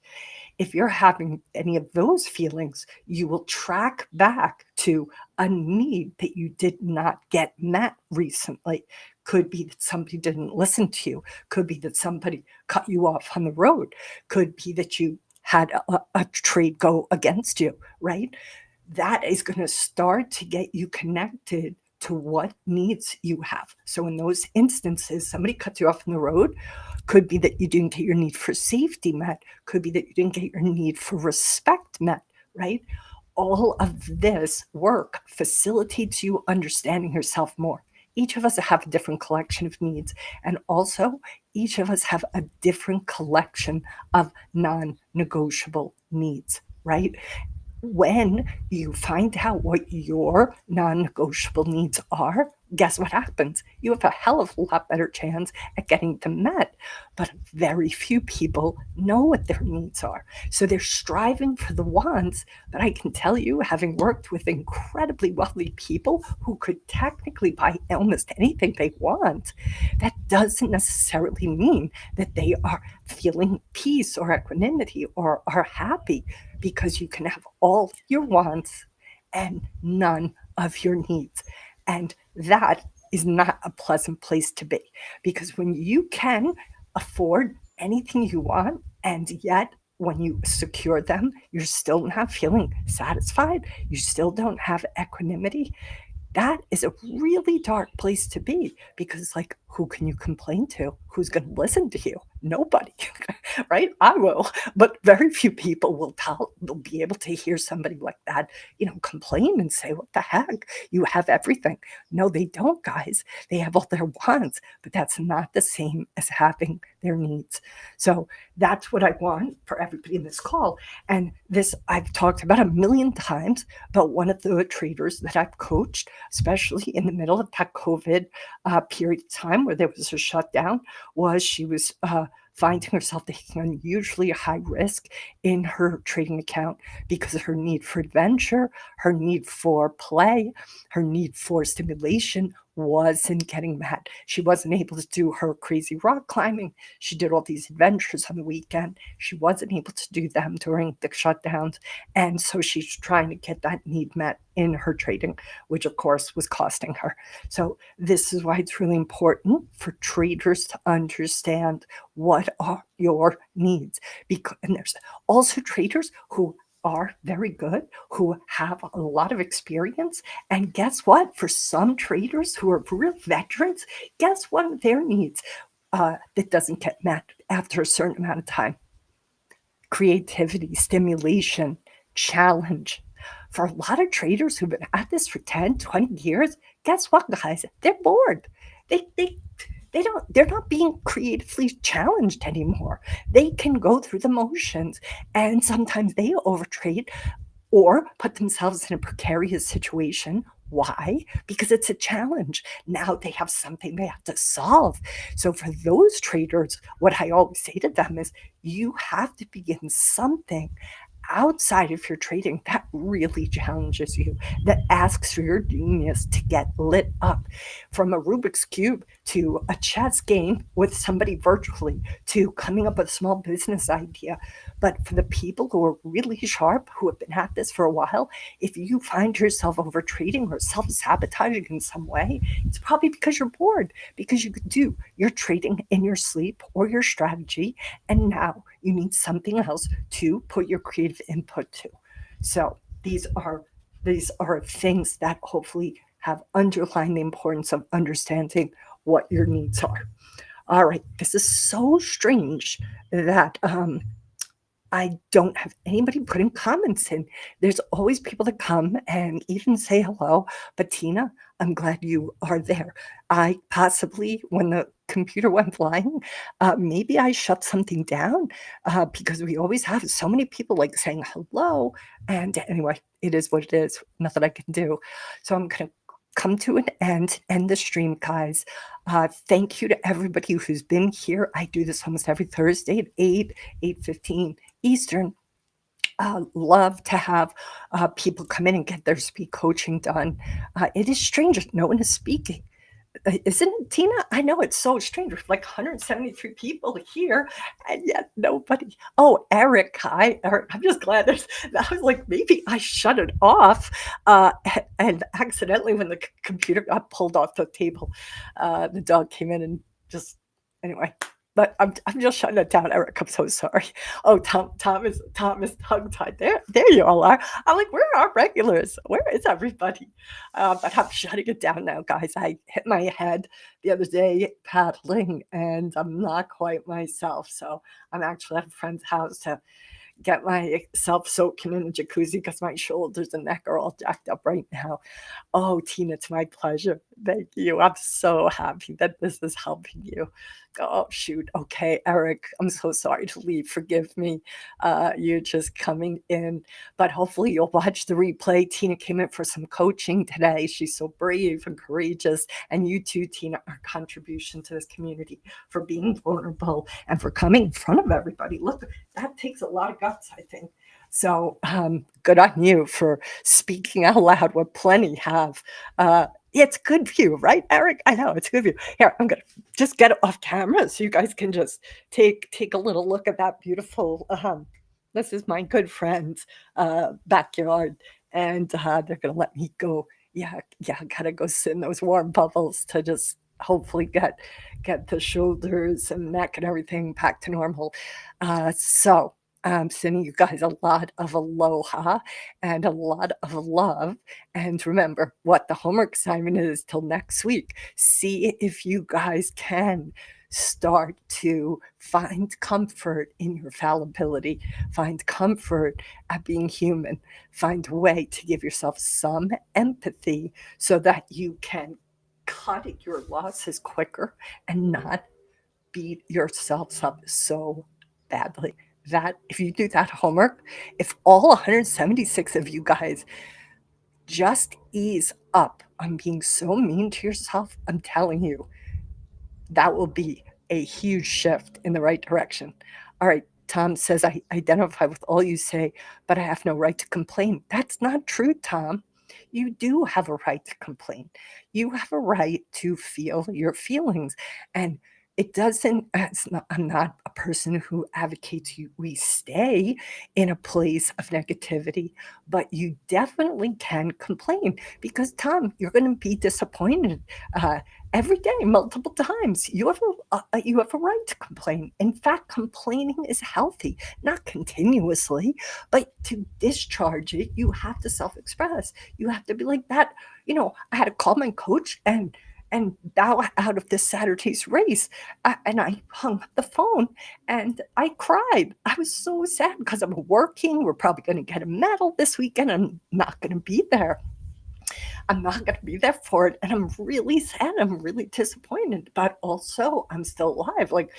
If you're having any of those feelings, you will track back to a need that you did not get met recently. Could be that somebody didn't listen to you. Could be that somebody cut you off on the road. Could be that you had a trade go against you, right? That is going to start to get you connected to what needs you have. So in those instances, somebody cuts you off on the road. Could be that you didn't get your need for safety met. Could be that you didn't get your need for respect met, right? All of this work facilitates you understanding yourself more. Each of us have a different collection of needs, and also each of us have a different collection of non-negotiable needs, right? When you find out what your non-negotiable needs are, guess what happens? You have a hell of a lot better chance at getting them met. But very few people know what their needs are. So they're striving for the wants. But I can tell you, having worked with incredibly wealthy people who could technically buy almost anything they want, that doesn't necessarily mean that they are feeling peace or equanimity or are happy, because you can have all your wants and none of your needs. And that is not a pleasant place to be, because when you can afford anything you want, and yet when you secure them, you're still not feeling satisfied, you still don't have equanimity, that is a really dark place to be, because like, who can you complain to? Who's going to listen to you? Nobody. Right? I will, but very few people will be able to hear somebody like that, complain and say, what the heck, you have everything. No, they don't, guys. They have all their wants, but that's not the same as having their needs. So that's what I want for everybody in this call. And this I've talked about a million times, but one of the traders that I've coached, especially in the middle of that COVID period of time where there was a shutdown, was she was finding herself taking unusually high risk in her trading account because of her need for adventure, her need for play, her need for stimulation wasn't getting met. She wasn't able to do her crazy rock climbing. She did all these adventures on the weekend. She wasn't able to do them during the shutdowns. And so she's trying to get that need met in her trading, which of course was costing her. So this is why it's really important for traders to understand what are your needs. Because and there's also traders who are very good, who have a lot of experience. And guess what? For some traders who are real veterans, guess what are their needs that doesn't get met after a certain amount of time? Creativity, stimulation, challenge. For a lot of traders who've been at this for 10, 20 years, guess what, guys? They're bored. They, they, they're not being creatively challenged anymore. They can go through the motions, and sometimes they overtrade or put themselves in a precarious situation. Why? Because it's a challenge. Now they have something they have to solve. So for those traders, what I always say to them is you have to begin something outside of your trading that really challenges you, that asks for your genius to get lit up. From a Rubik's Cube to a chess game with somebody virtually to coming up with a small business idea. But for the people who are really sharp, who have been at this for a while, if you find yourself over trading or self sabotaging in some way, it's probably because you're bored, because you could do your trading in your sleep or your strategy, and now you need something else to put your creative input to. So these are things that hopefully have underlined the importance of understanding what your needs are. All right, this is so strange that I don't have anybody putting comments in. There's always people that come and even say hello. But Tina, I'm glad you are there. I possibly, when the computer went flying, maybe I shut something down because we always have so many people like saying hello. And anyway, it is what it is. Nothing I can do. So I'm going to come to an end the stream, guys. Thank you to everybody who's been here. I do this almost every Thursday at 8:15 Eastern. Love to have people come in and get their speak coaching done. It is strange that no one is speaking. Isn't it, Tina? I know it's so strange. With like 173 people here, and yet nobody. Oh, Eric, hi, Eric. I'm just glad there's. I was like, maybe I shut it off, and accidentally when the computer got pulled off the table, the dog came in and just anyway. But I'm just shutting it down, Eric. I'm so sorry. Oh, Tom is tongue tied. There you all are. I'm like, where are our regulars? Where is everybody? But I'm shutting it down now, guys. I hit my head the other day paddling, and I'm not quite myself. So I'm actually at a friend's house to get myself soaking in the jacuzzi because my shoulders and neck are all jacked up right now. Oh, Tina, it's my pleasure. Thank you. I'm so happy that this is helping you. Oh, shoot. Okay, Eric, I'm so sorry to leave. Forgive me. You're just coming in, but hopefully you'll watch the replay. Tina came in for some coaching today. She's so brave and courageous. And you too, Tina, our contribution to this community for being vulnerable and for coming in front of everybody. Look, that takes a lot of guts, I think. So good on you for speaking out loud what plenty have. It's good view, right, Eric? I know it's good view. Here, I'm gonna just get it off camera so you guys can just take a little look at that beautiful. This is my good friend's backyard, and they're gonna let me go. Yeah, yeah, I gotta go sit in those warm bubbles to just hopefully get the shoulders and neck and everything back to normal. So I'm sending you guys a lot of aloha and a lot of love. And remember what the homework assignment is till next week. See if you guys can start to find comfort in your fallibility, find comfort at being human, find a way to give yourself some empathy so that you can cut your losses quicker and not beat yourselves up so badly. That if you do that homework, if all 176 of you guys just ease up on being so mean to yourself, I'm telling you, that will be a huge shift in the right direction. All right, Tom says, I identify with all you say, but I have no right to complain. That's not true, Tom. You do have a right to complain. You have a right to feel your feelings. And it doesn't, I'm not a person who advocates we stay in a place of negativity, but you definitely can complain because, Tom, you're going to be disappointed uh, every day, multiple times. You have a right to complain. In fact, complaining is healthy, not continuously, but to discharge it, you have to self-express. You have to be like that. I had to call my coach and bow out of this Saturday's race. And I hung up the phone and I cried. I was so sad because I'm working. We're probably going to get a medal this weekend. I'm not going to be there. I'm not going to be there for it. And I'm really sad. I'm really disappointed. But also, I'm still alive. Like,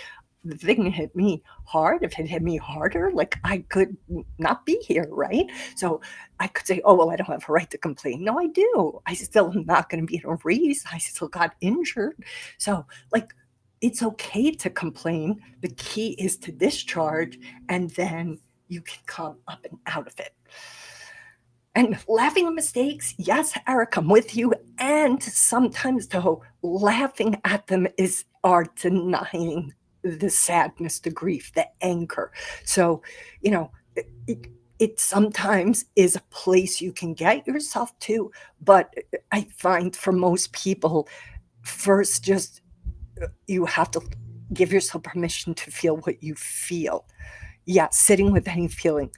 the thing hit me hard. If it hit me harder, like, I could not be here, right? So I could say, oh, well, I don't have a right to complain. No, I do. I still am not going to be in a race. I still got injured. So, like, it's okay to complain. The key is to discharge, and then you can come up and out of it. And laughing at mistakes, yes, Eric, I'm with you. And sometimes, though, laughing at them is our denying the sadness, the grief, the anger. So, you know, it sometimes is a place you can get yourself to. But I find for most people, first, just you have to give yourself permission to feel what you feel. Yeah, sitting with any feeling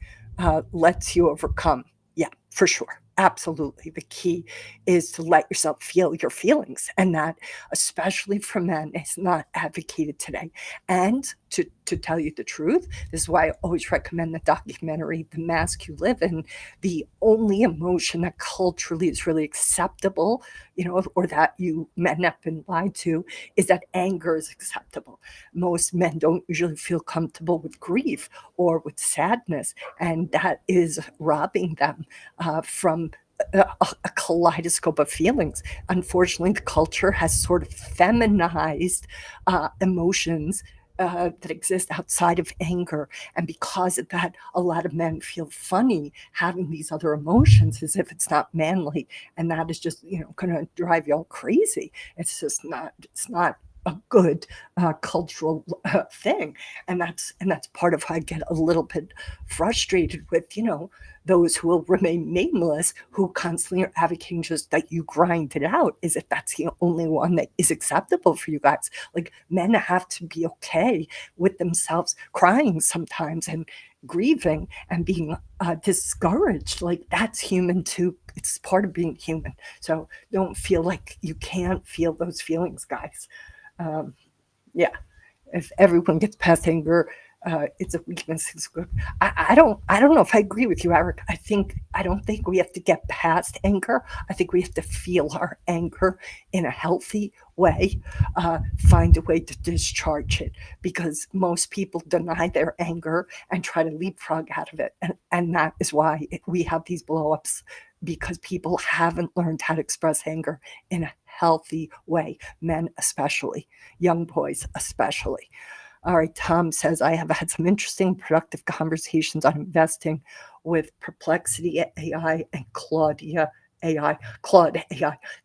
lets you overcome. Yeah, for sure. Absolutely. The key is to let yourself feel your feelings. And that, especially for men, is not advocated today. And to tell you the truth, this is why I always recommend the documentary, The Mask You Live In. The only emotion that culturally is really acceptable, or that you men have been lied to, is that anger is acceptable. Most men don't usually feel comfortable with grief or with sadness, and that is robbing them from a kaleidoscope of feelings. Unfortunately, the culture has sort of feminized emotions that exist outside of anger. And because of that, a lot of men feel funny having these other emotions as if it's not manly. And that is just, going to drive you all crazy. It's not a good cultural thing. And that's part of why I get a little bit frustrated with, those who will remain nameless, who constantly are advocating just that you grind it out, as if that's the only one that is acceptable for you guys. Like, men have to be okay with themselves crying sometimes and grieving and being discouraged. Like, that's human too. It's part of being human. So don't feel like you can't feel those feelings, guys. Um, yeah, if everyone gets past anger, it's a weakness. It's good. I don't know if I agree with you, Eric. I don't think we have to get past anger. I think we have to feel our anger in a healthy way, find a way to discharge it, because most people deny their anger and try to leapfrog out of it, and that is why we have these blowups, because people haven't learned how to express anger in a healthy way. Men especially, young boys especially. All right, Tom says, I have had some interesting, productive conversations on investing with Perplexity AI and Claude AI.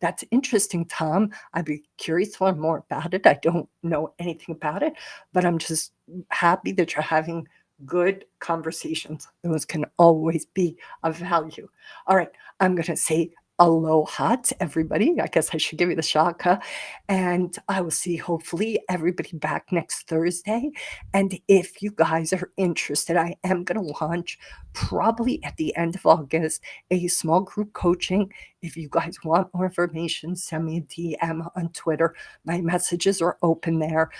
That's interesting, Tom. I'd be curious to learn more about it. I don't know anything about it, but I'm just happy that you're having good conversations. Those can always be of value. All right, I'm going to say aloha to everybody. I guess I should give you the shaka. And I will see, hopefully, everybody back next Thursday. And if you guys are interested, I am going to launch probably at the end of August a small group coaching. If you guys want more information, send me a DM on Twitter. My messages are open there.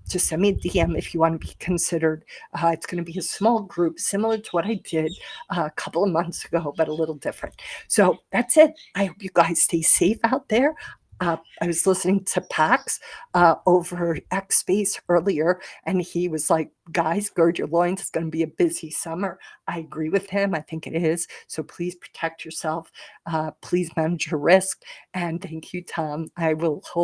Just send me a DM if you want to be considered. It's going to be a small group, similar to what I did a couple of months ago, but a little different. So that's it. I hope you guys stay safe out there. I was listening to Pax over X Space earlier, and he was like, guys, gird your loins. It's going to be a busy summer. I agree with him. I think it is. So please protect yourself. Please manage your risk. And thank you, Tom. I will hold